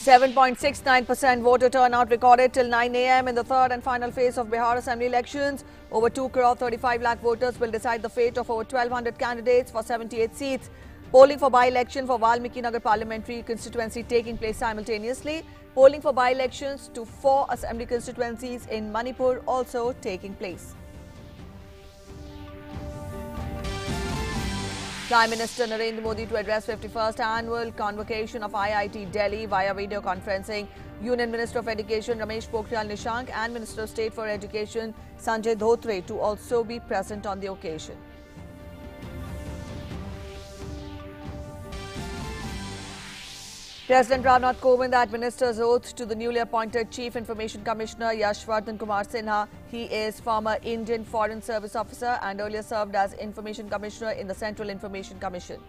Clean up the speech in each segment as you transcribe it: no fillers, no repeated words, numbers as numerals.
7.69% voter turnout recorded till 9 a.m. in the third and final phase of Bihar Assembly elections. Over 2 crore 35 lakh voters will decide the fate of over 1,200 candidates for 78 seats. Polling for by-election for Valmiki Nagar parliamentary constituency taking place simultaneously. Polling for by-elections to 4 assembly constituencies in Manipur also taking place. Prime Minister Narendra Modi to address 51st annual convocation of IIT Delhi via video conferencing. Union Minister of Education Ramesh Pokhriyal Nishank and Minister of State for Education Sanjay Dhotre to also be present on the occasion. President Ramnath Kovind administers oath to the newly appointed Chief Information Commissioner Yashwardhan Kumar Sinha. He is former Indian Foreign Service officer and earlier served as Information Commissioner in the Central Information Commission.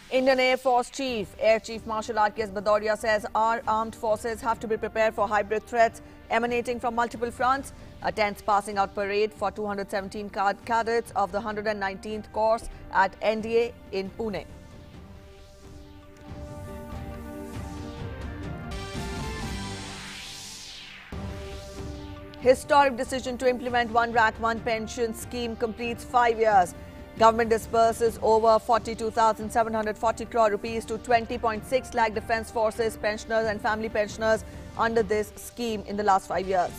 Indian Air Force Chief, Air Chief Marshal R.K.S. Bhadauria says our armed forces have to be prepared for hybrid threats emanating from multiple fronts. A tense passing out parade for 217 cadets of the 119th course at NDA in Pune. Historic decision to implement One Rack One pension scheme completes 5 years. Government disburses over 42,740 crore rupees to 20.6 lakh defence forces, pensioners and family pensioners under this scheme in the last 5 years.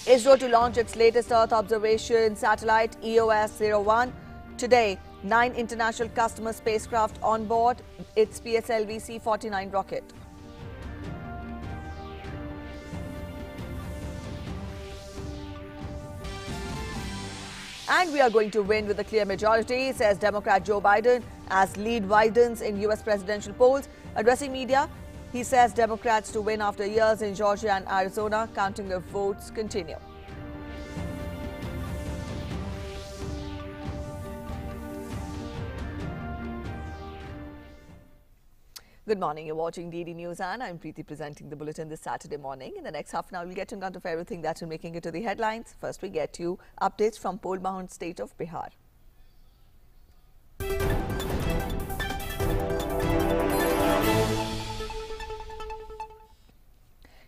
ISRO to launch its latest Earth observation satellite EOS-01. Today, 9 international customer spacecraft on board its PSLV C-49 rocket. And we are going to win with a clear majority, says Democrat Joe Biden as lead widens in US presidential polls. Addressing media, he says Democrats to win after years in Georgia and Arizona. Counting of votes continue. Good morning, you're watching DD News and I'm Preeti presenting the bulletin this Saturday morning. In the next half an hour, we'll get to account of everything that is making it to the headlines. First, we get you updates from poll-bound state of Bihar.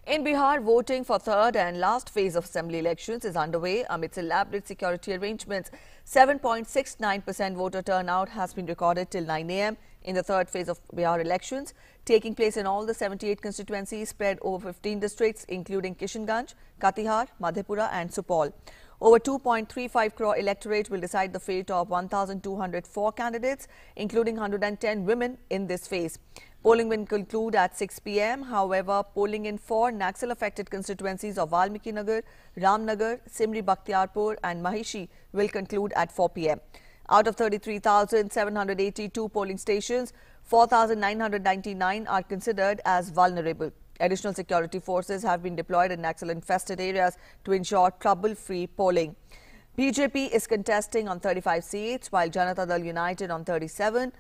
In Bihar, voting for third and last phase of assembly elections is underway amidst elaborate security arrangements. 7.69% voter turnout has been recorded till 9 a.m. in the third phase of Bihar elections, taking place in all the 78 constituencies spread over 15 districts, including Kishanganj, Katihar, Madhepura and Supol. Over 2.35 crore electorate will decide the fate of 1,204 candidates, including 110 women in this phase. Polling will conclude at 6 p.m. However, polling in 4 Naxal-affected constituencies of Valmiki Nagar, Ramnagar, Simri Bakhtiarpur and Mahishi will conclude at 4 p.m. Out of 33,782 polling stations, 4,999 are considered as vulnerable. Additional security forces have been deployed in Naxal-infested areas to ensure trouble-free polling. BJP is contesting on 35 seats, while Janata Dal United on 37.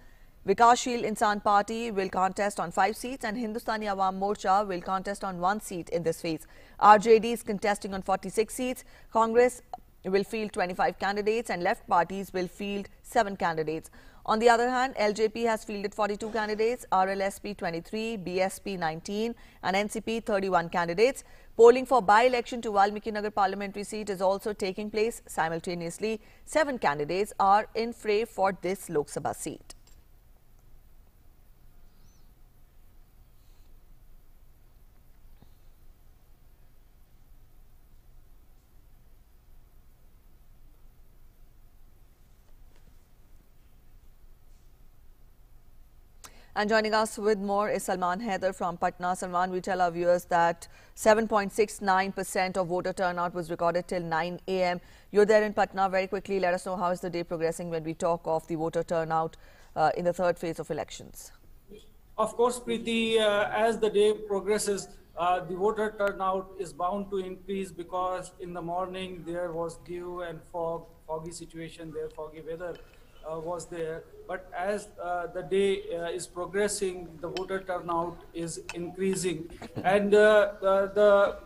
Vikashsheel Insan Party will contest on 5 seats and Hindustani Awam Morcha will contest on 1 seat in this phase. RJD is contesting on 46 seats. Congress will field 25 candidates and left parties will field 7 candidates. On the other hand, LJP has fielded 42 candidates, RLSP 23, BSP 19 and NCP 31 candidates. Polling for by-election to Valmiki Nagar parliamentary seat is also taking place simultaneously. 7 candidates are in fray for this Lok Sabha seat. And joining us with more is Salman Haider from Patna. Salman, we tell our viewers that 7.69% of voter turnout was recorded till 9 a.m. You're there in Patna. Very quickly, let us know how is the day progressing when we talk of the voter turnout in the third phase of elections. Of course, Preeti, as the day progresses, the voter turnout is bound to increase because in the morning there was dew and foggy situation there, foggy weather was there. But as the day is progressing, the voter turnout is increasing, and the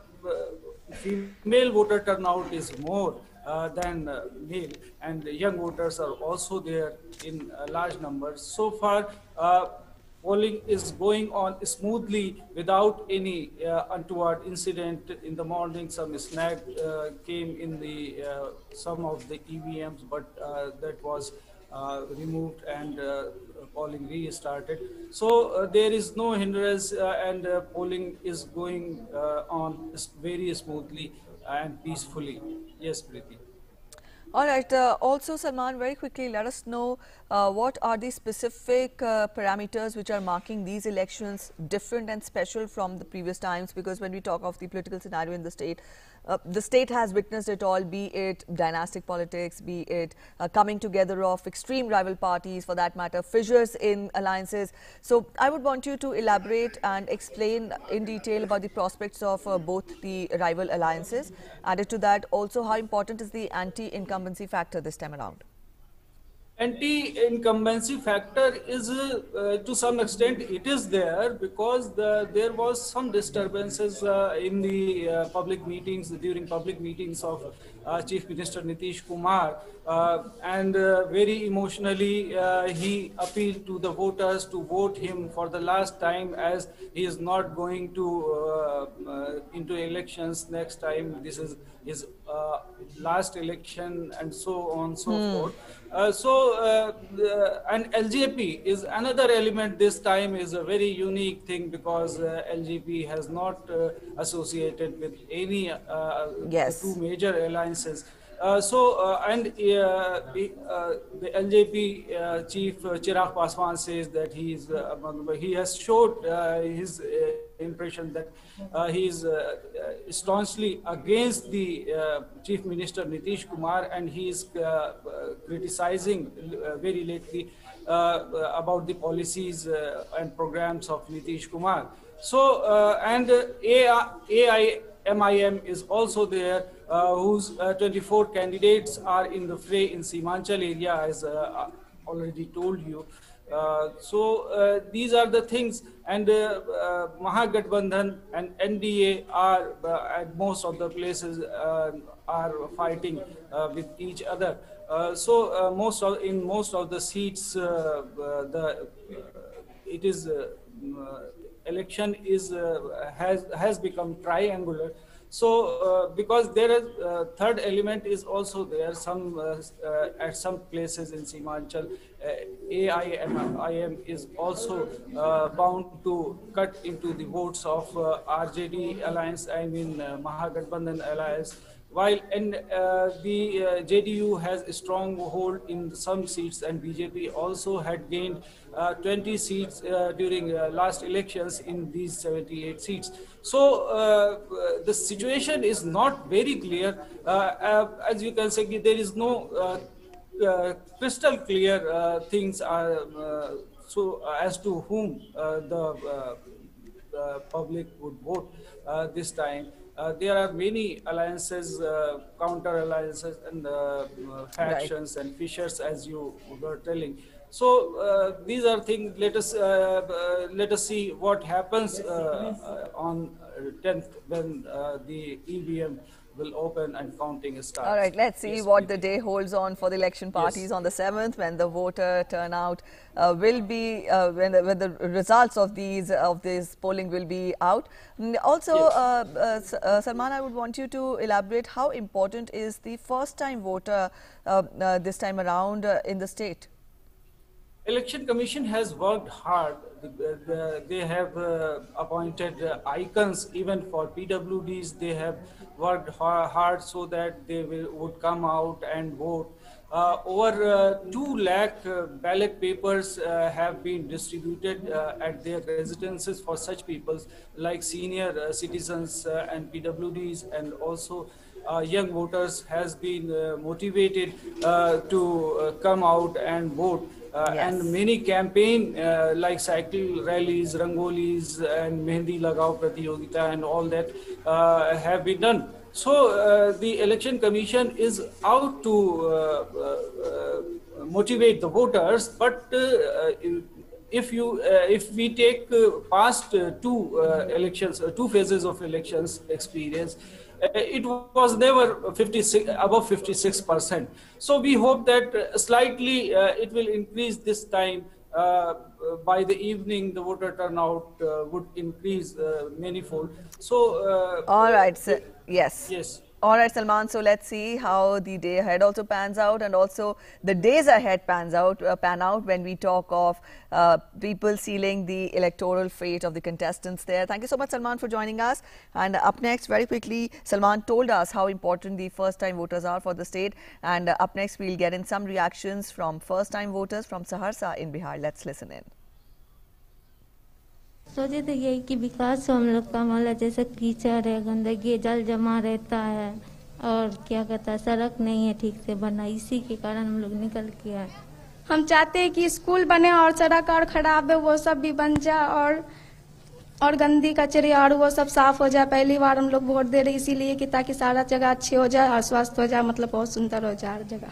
female voter turnout is more. than male, and young voters are also there in large numbers. So far, polling is going on smoothly without any untoward incident. In the morning, some snag came in the some of the EVMs, but that was removed, and polling restarted. So there is no hindrance, and polling is going on very smoothly and peacefully. Yes, Preeti. All right. Also, Salman, very quickly, let us know what are the specific parameters which are marking these elections different and special from the previous times, because when we talk of the political scenario in the state has witnessed it all, be it dynastic politics, be it coming together of extreme rival parties, for that matter, fissures in alliances. So I would want you to elaborate and explain in detail about the prospects of both the rival alliances. Added to that, also how important is the anti-incumbency factor this time around? Anti-incumbency factor is to some extent it is there, because there was some disturbances in the public meetings, during public meetings of Chief Minister Nitish Kumar, and very emotionally he appealed to the voters to vote him for the last time, as he is not going to into elections next time. This is his last election, and so on and so forth. And LJP is another element this time, is a very unique thing, because LJP has not associated with any Yes. two major alliances. The LJP chief Chirag Paswan says that he has showed his impression that he is staunchly against the Chief Minister Nitish Kumar, and he is criticizing very lately about the policies and programs of Nitish Kumar. So, AIMIM is also there, whose 24 candidates are in the fray in Simanchal area, as already told you. These are the things, and Mahagathbandhan and NDA are at most of the places are fighting with each other. In most of the seats, election is has become triangular. So because there is third element is also there, some at some places in Simanchal, AIMIM is also bound to cut into the votes of RJD alliance, I mean Mahagathbandhan alliance, while the JDU has a strong hold in some seats, and BJP also had gained 20 seats during last elections in these 78 seats. So the situation is not very clear. As you can say, there is no crystal clear things as to whom the public would vote this time. There are many alliances, counter alliances, and factions and fissures, as you were telling. So these are things. Let us see what happens on 10th, when the EVM will open and counting starts. All right, let's see what the day holds on for the election parties on the 7th, when the voter turnout will be, when the results of this polling will be out. Also, Salman, I would want you to elaborate how important is the first-time voter this time around in the state. Election Commission has worked hard. They have appointed icons even for PWDs. They have worked hard so that they would come out and vote. Over 2 lakh ballot papers have been distributed at their residences for such people like senior citizens and PWDs, and also young voters has been motivated to come out and vote. And many campaign like cycle rallies, rangolis, and Mehndi Lagao Pratiyogita and all that have been done. So the Election Commission is out to motivate the voters, but if we take past two elections, 2 phases of elections experience, it was never 56, above 56%. So we hope that slightly it will increase this time. By the evening, the voter turnout would increase manifold. So, All right, so yes. yes. All right, Salman. So let's see how the day ahead also pans out, and also the days ahead pan out when we talk of people sealing the electoral fate of the contestants there. Thank you so much, Salman, for joining us. And up next, very quickly, Salman told us how important the first-time voters are for the state. And up next, we'll get in some reactions from first-time voters from Saharsa in Bihar. Let's listen in. सोचे थे यही कि विकास हो हम लोग का, मतलब जैसे कीचड़ है, गंदगी, जल जमा रहता है और क्या कहता है, सड़क नहीं है ठीक से बना, इसी के कारण हम लोग निकल के आए। हम चाहते हैं कि स्कूल बने और सड़क और खराब है वो सब भी बन जाए और गंदी कचरे और वो सब साफ हो जाए। पहली बार हम लोग वोट दे रहे इसीलिए कि ताकि सारा जगह अच्छी हो जाए और स्वस्थ हो जाए, मतलब बहुत सुंदर हो जाए हर जगह।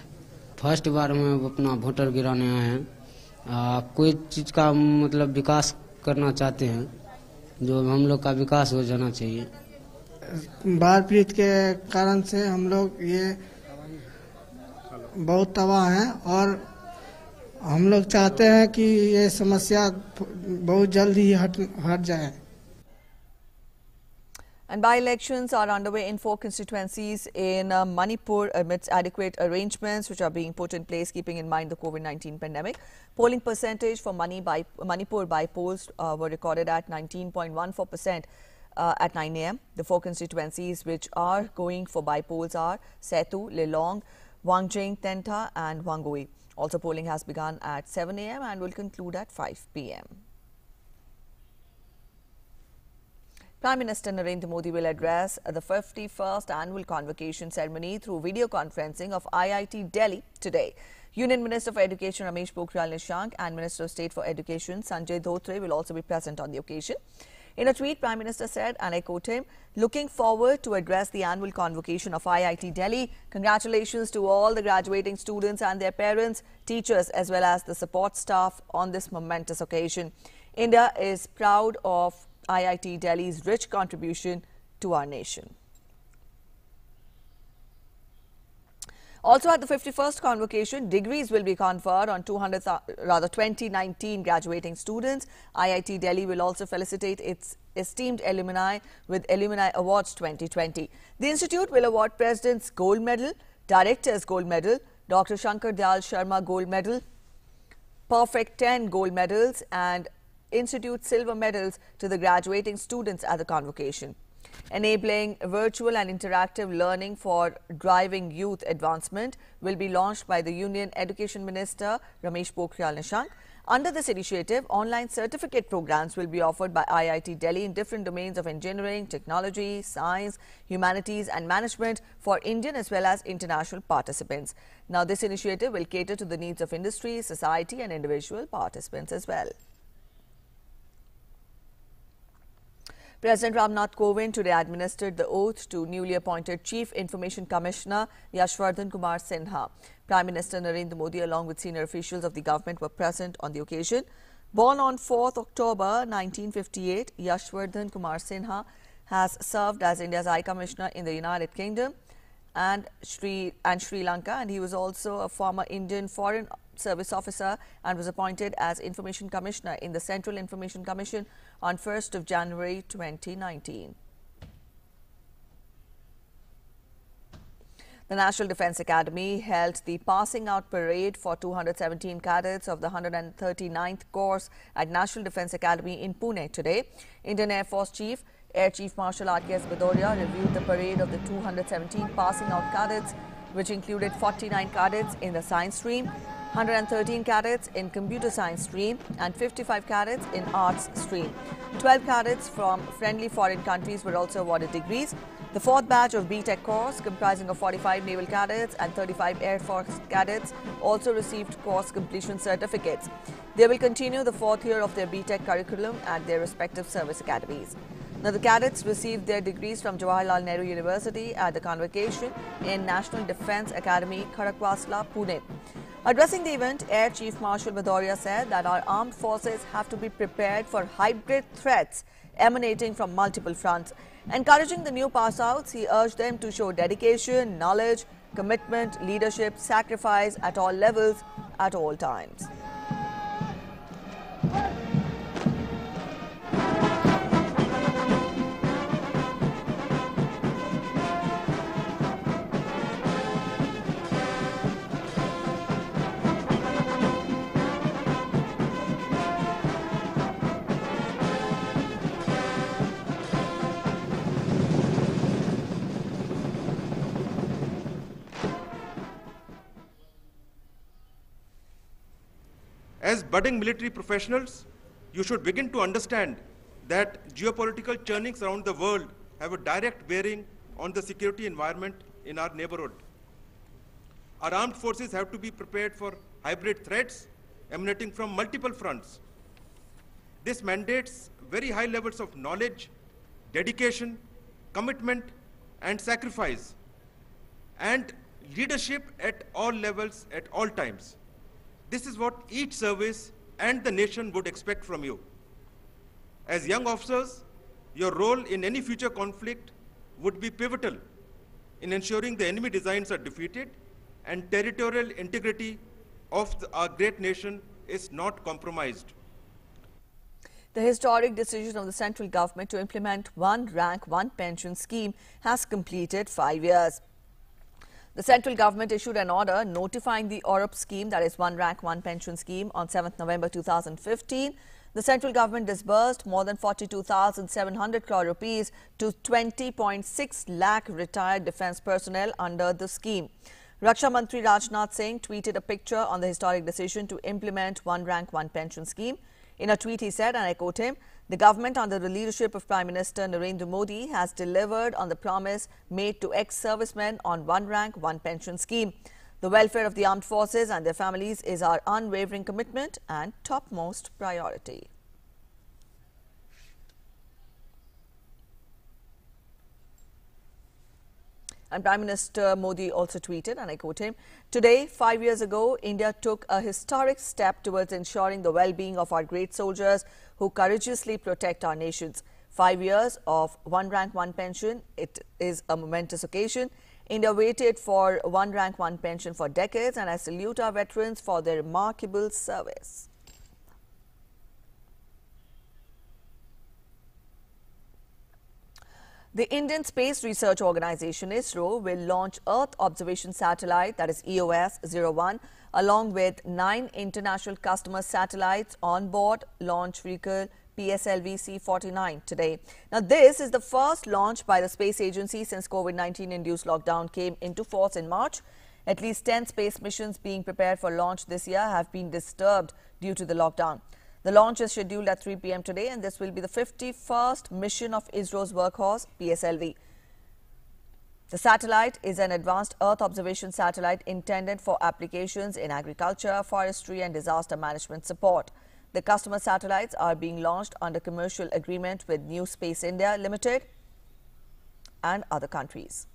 फर्स्ट बार हम अपना वोटर गिराने आए हैं। कोई चीज़ का मतलब विकास करना चाहते हैं, जो हम लोग का विकास हो जाना चाहिए। बाढ़ पीड़ित के कारण से हम लोग ये बहुत तबाह हैं और हम लोग चाहते हैं कि ये समस्या बहुत जल्द ही हट जाए। And by-elections are underway in 4 constituencies in Manipur amidst adequate arrangements which are being put in place keeping in mind the COVID-19 pandemic. Polling percentage for Manipur by polls were recorded at 19.14% at 9 a.m. The 4 constituencies which are going for by-polls are Setu, Lilong, Wangjing, Tenta and Wangui. Also polling has begun at 7 a.m. and will conclude at 5 p.m. Prime Minister Narendra Modi will address the 51st annual convocation ceremony through video conferencing of IIT Delhi today. Union Minister for Education Ramesh Pokhriyal Nishank and Minister of State for Education Sanjay Dhotre will also be present on the occasion. In a tweet, Prime Minister said, and I quote him, "Looking forward to address the annual convocation of IIT Delhi. Congratulations to all the graduating students and their parents, teachers as well as the support staff on this momentous occasion. India is proud of IIT Delhi's rich contribution to our nation." Also at the 51st convocation, degrees will be conferred on 2019 graduating students. IIT Delhi will also felicitate its esteemed alumni with Alumni Awards 2020. The institute will award President's Gold Medal, Director's Gold Medal, Dr. Shankar Dayal Sharma Gold Medal, Perfect 10 Gold Medals and Institute Silver Medals to the graduating students at the convocation. Enabling virtual and interactive learning for driving youth advancement will be launched by the Union Education Minister Ramesh Pokhriyal Nishank. Under this initiative, online certificate programs will be offered by IIT Delhi in different domains of engineering, technology, science, humanities and management for Indian as well as international participants. Now, this initiative will cater to the needs of industry, society and individual participants as well. President Ramnath Kovind today administered the oath to newly appointed Chief Information Commissioner Yashwardhan Kumar Sinha. Prime Minister Narendra Modi along with senior officials of the government were present on the occasion. Born on 4th October 1958, Yashwardhan Kumar Sinha has served as India's High Commissioner in the United Kingdom and Sri Lanka, and he was also a former Indian Foreign Service officer and was appointed as Information Commissioner in the Central Information Commission on 1st of January 2019. The National Defence Academy held the passing out parade for 217 cadets of the 139th course at National Defence Academy in Pune today. Indian Air Force Chief Air Chief Marshal R.K.S. Bhadauria reviewed the parade of the 217 passing out cadets, which included 49 cadets in the science stream, 113 cadets in computer science stream and 55 cadets in arts stream. 12 cadets from friendly foreign countries were also awarded degrees. The 4th batch of BTech course, comprising of 45 naval cadets and 35 Air Force cadets, also received course completion certificates. They will continue the 4th year of their BTech curriculum at their respective service academies. Now, the cadets received their degrees from Jawaharlal Nehru University at the Convocation in National Defence Academy, Khadakwasla, Pune. Addressing the event, Air Chief Marshal Bhadoria said that our armed forces have to be prepared for hybrid threats emanating from multiple fronts. Encouraging the new pass-outs, he urged them to show dedication, knowledge, commitment, leadership, sacrifice at all levels, at all times. As budding military professionals, you should begin to understand that geopolitical churnings around the world have a direct bearing on the security environment in our neighborhood. Our armed forces have to be prepared for hybrid threats emanating from multiple fronts. This mandates very high levels of knowledge, dedication, commitment, and sacrifice, and leadership at all levels at all times. This is what each service and the nation would expect from you. As young officers, your role in any future conflict would be pivotal in ensuring the enemy designs are defeated and territorial integrity of our great nation is not compromised. The historic decision of the central government to implement one rank, one pension scheme has completed 5 years. The central government issued an order notifying the ORUP scheme, that is one rank, one pension scheme, on 7th November 2015. The central government disbursed more than 42,700 crore rupees to 20.6 lakh retired defence personnel under the scheme. Raksha Mantri Rajnath Singh tweeted a picture on the historic decision to implement one rank, one pension scheme. In a tweet, he said, and I quote him, "The government under the leadership of Prime Minister Narendra Modi has delivered on the promise made to ex-servicemen on one rank, one pension scheme. The welfare of the armed forces and their families is our unwavering commitment and topmost priority." And Prime Minister Modi also tweeted, and I quote him, "Today, 5 years ago, India took a historic step towards ensuring the well-being of our great soldiers who courageously protect our nations. 5 years of one rank, one pension, it is a momentous occasion. India waited for one rank, one pension for decades, and I salute our veterans for their remarkable service." The Indian Space Research Organization ISRO will launch Earth Observation Satellite, that is EOS-01, along with 9 international customer satellites on board launch vehicle PSLV C-49 today. Now, this is the first launch by the space agency since COVID-19 induced lockdown came into force in March. At least 10 space missions being prepared for launch this year have been disturbed due to the lockdown. The launch is scheduled at 3 p.m. today, and this will be the 51st mission of ISRO's workhorse, PSLV. The satellite is an advanced Earth observation satellite intended for applications in agriculture, forestry and disaster management support. The customer satellites are being launched under commercial agreement with New Space India Limited and other countries.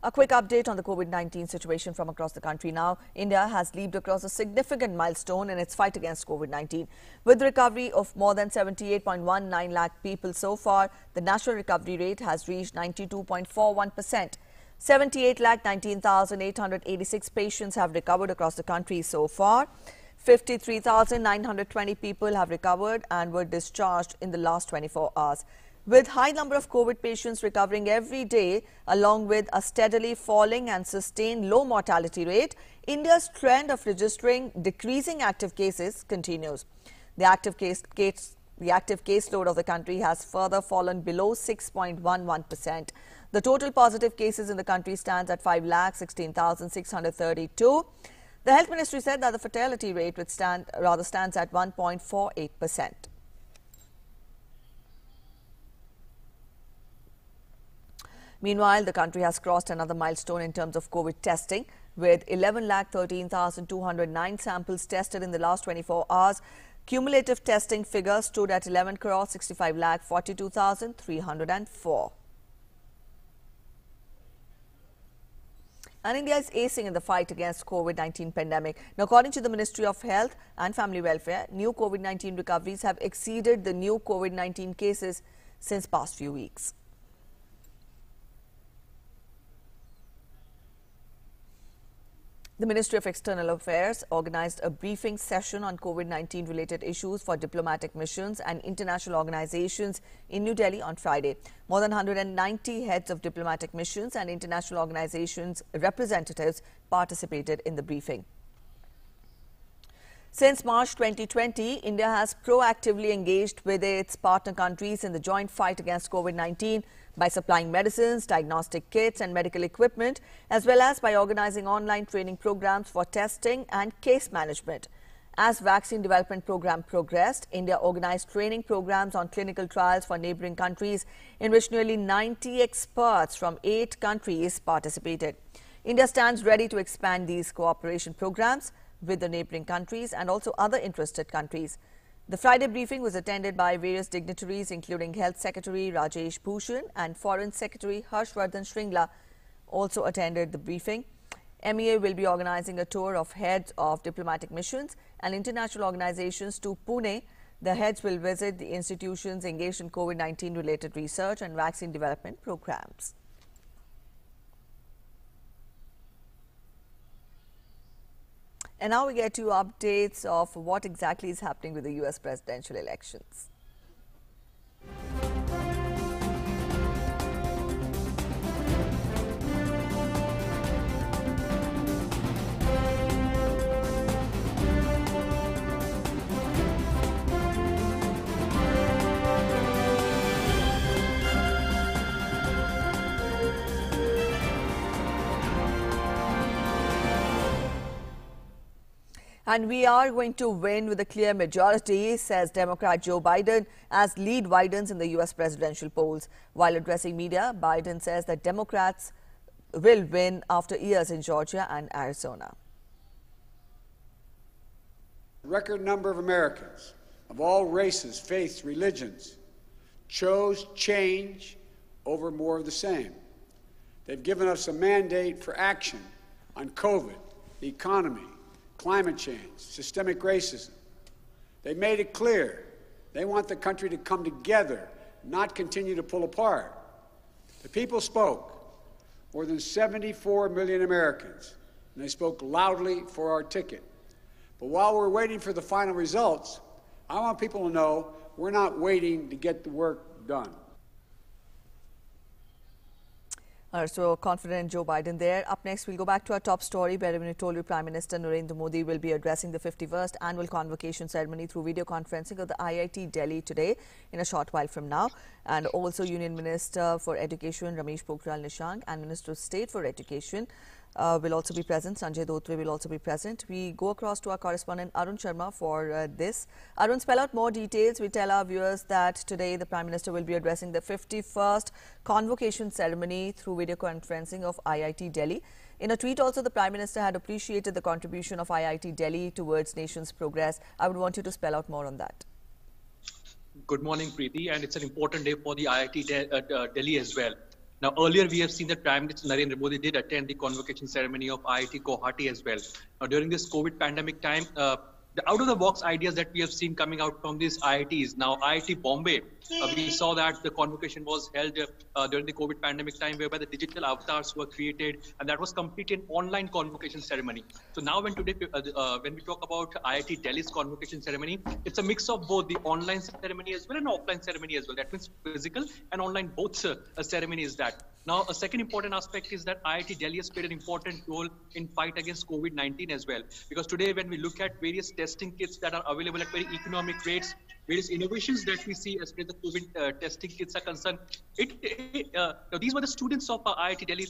A quick update on the COVID-19 situation from across the country now. India has leaped across a significant milestone in its fight against COVID-19. With recovery of more than 78.19 lakh people so far, the national recovery rate has reached 92.41%. 78,19,886 patients have recovered across the country so far. 53,920 people have recovered and were discharged in the last 24 hours. With high number of COVID patients recovering every day, along with a steadily falling and sustained low mortality rate, India's trend of registering decreasing active cases continues. The active caseload of the country has further fallen below 6.11%. The total positive cases in the country stands at 5,16,632. The Health Ministry said that the fatality rate stands at 1.48%. Meanwhile, the country has crossed another milestone in terms of COVID testing, with 11,13,209 samples tested in the last 24 hours. Cumulative testing figures stood at 11,65,42,304. And India is acing in the fight against COVID-19 pandemic. Now, according to the Ministry of Health and Family Welfare, new COVID-19 recoveries have exceeded the new COVID-19 cases since past few weeks. The Ministry of External Affairs organized a briefing session on COVID-19 related issues for diplomatic missions and international organizations in New Delhi on Friday. More than 190 heads of diplomatic missions and international organizations representatives participated in the briefing. Since March 2020, India has proactively engaged with its partner countries in the joint fight against COVID-19 by supplying medicines, diagnostic kits and medical equipment, as well as by organizing online training programs for testing and case management. As vaccine development program progressed, India organized training programs on clinical trials for neighboring countries in which nearly 90 experts from 8 countries participated. India stands ready to expand these cooperation programs with the neighboring countries and also other interested countries. The Friday briefing was attended by various dignitaries, including Health Secretary Rajesh Bhushan and Foreign Secretary Harshvardhan Shringla also attended the briefing. MEA will be organizing a tour of heads of diplomatic missions and international organizations to Pune. The heads will visit the institutions engaged in COVID-19 related research and vaccine development programs. And now we get to updates of what exactly is happening with the US presidential elections. And we are going to win with a clear majority, says Democrat Joe Biden, as lead widens in the U.S. presidential polls. While addressing media, Biden says that Democrats will win after years in Georgia and Arizona. A record number of Americans of all races, faiths, religions chose change over more of the same. They've given us a mandate for action on COVID, the economy, climate change, systemic racism. They made it clear they want the country to come together, not continue to pull apart. The people spoke, more than 74 million Americans, and they spoke loudly for our ticket. But while we're waiting for the final results, I want people to know we're not waiting to get the work done. So confident Joe Biden there. Up next, we'll go back to our top story where we told you Prime Minister Narendra Modi will be addressing the 51st annual convocation ceremony through video conferencing of the IIT Delhi today in a short while from now. And also Union Minister for Education Ramesh Pokhriyal Nishank and Minister of State for Education will also be present. Sanjay Dhotre will also be present. We go across to our correspondent Arun Sharma for this. Arun, spell out more details. We tell our viewers that today the Prime Minister will be addressing the 51st convocation ceremony through video conferencing of IIT Delhi. In a tweet also, the Prime Minister had appreciated the contribution of IIT Delhi towards nation's progress. I would want you to spell out more on that. Good morning, Preeti, and it's an important day for the IIT Delhi as well. Now, earlier we have seen that Prime Minister Narendra Modi did attend the convocation ceremony of IIT Guwahati as well. Now, during this COVID pandemic time, the out-of-the-box ideas that we have seen coming out from these IITs. Now, IIT Bombay, we saw that the convocation was held during the COVID pandemic time, whereby the digital avatars were created, and that was completely an online convocation ceremony. So now when we talk about IIT Delhi's convocation ceremony, it's a mix of both the online ceremony as well and offline ceremony as well. That means physical and online, both ceremony is that. Now, a second important aspect is that IIT Delhi has played an important role in fight against COVID-19 as well. Because today, when we look at various testing kits that are available at very economic rates, various innovations that we see as far as the COVID testing kits are concerned, these were the students of IIT Delhi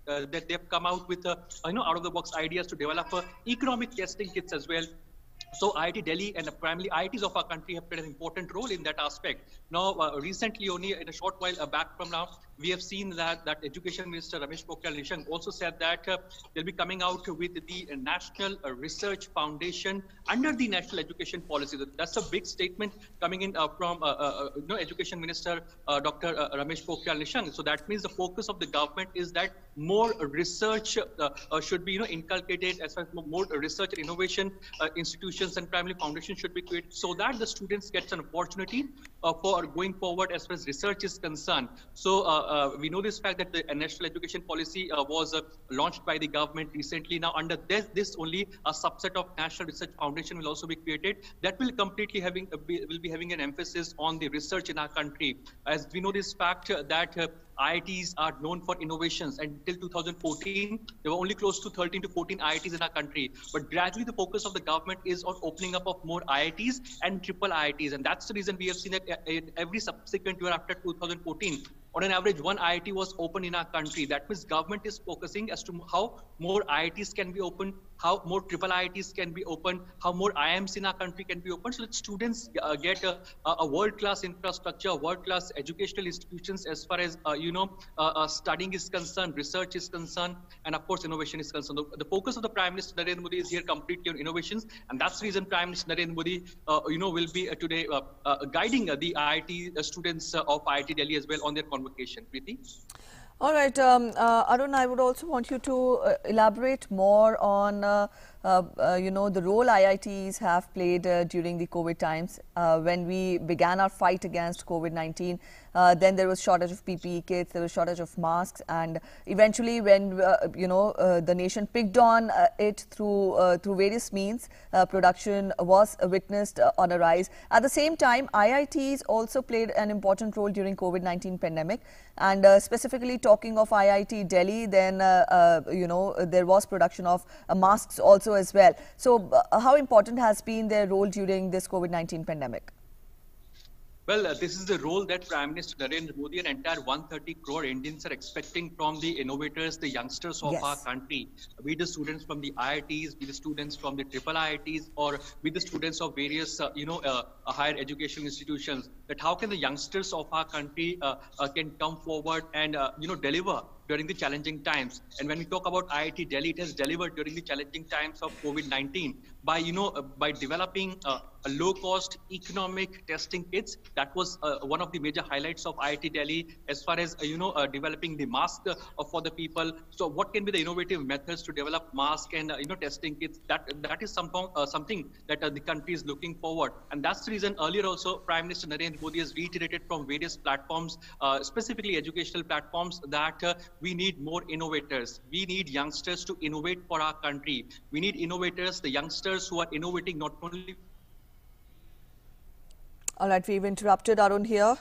that they have come out with out-of-the-box ideas to develop economic testing kits as well. So IIT Delhi and primarily IITs of our country have played an important role in that aspect. Now, recently, only in a short while back from now, we have seen that Education Minister Ramesh Pokhriyal Nishank also said that they'll be coming out with the National Research Foundation under the National Education Policy. That's a big statement coming in from Education Minister Dr. Ramesh Pokhriyal Nishank. So that means the focus of the government is that more research should be inculcated, as far as more research and innovation institutions and primary foundations should be created, so that the students get an opportunity for going forward as far as research is concerned. So we know this fact that the National Education Policy was launched by the government recently. Now under this only a subset of National Research Foundation will also be created that will completely will be having an emphasis on the research in our country. As we know this fact that IITs are known for innovations. Until 2014, there were only close to 13 to 14 IITs in our country. But gradually, the focus of the government is on opening up of more IITs and triple IITs. And that's the reason we have seen that in every subsequent year after 2014, on an average, one IIT was opened in our country. That means government is focusing as to how more IITs can be opened, how more triple IITs can be opened, how more IIMs in our country can be opened, so that students get a world-class infrastructure, world-class educational institutions as far as studying is concerned, research is concerned, and of course innovation is concerned. The focus of the Prime Minister Narendra Modi is here completely on innovations, and that's the reason Prime Minister Narendra Modi will be today guiding the IIT students of IIT Delhi as well on their convocation. Preeti? All right, Arun, I would also want you to elaborate more on the role IITs have played during the COVID times. When we began our fight against COVID-19, then there was shortage of PPE kits, there was shortage of masks, and eventually when the nation picked on it through various means, production was witnessed on a rise. At the same time, IITs also played an important role during COVID-19 pandemic, and specifically talking of IIT Delhi, then there was production of masks also as well. So how important has been their role during this COVID-19 pandemic? Well, this is the role that Prime Minister Narendra Modi and entire 130 crore Indians are expecting from the innovators, the youngsters of our country, be the students from the IITs, be the students from the triple IITs, or be the students of various, higher education institutions. That how can the youngsters of our country can come forward and deliver during the challenging times. And when we talk about IIT Delhi, it has delivered during the challenging times of COVID-19 by developing a low-cost economic testing kits. That was one of the major highlights of IIT Delhi as far as developing the mask for the people. So what can be the innovative methods to develop mask and testing kits? That is something that the country is looking forward. And that's the reason earlier also Prime Minister Narendra Modi has reiterated from various platforms, specifically educational platforms, that we need more innovators. We need youngsters to innovate for our country. We need innovators, the youngsters who are innovating not only. All right, we've interrupted Arun here.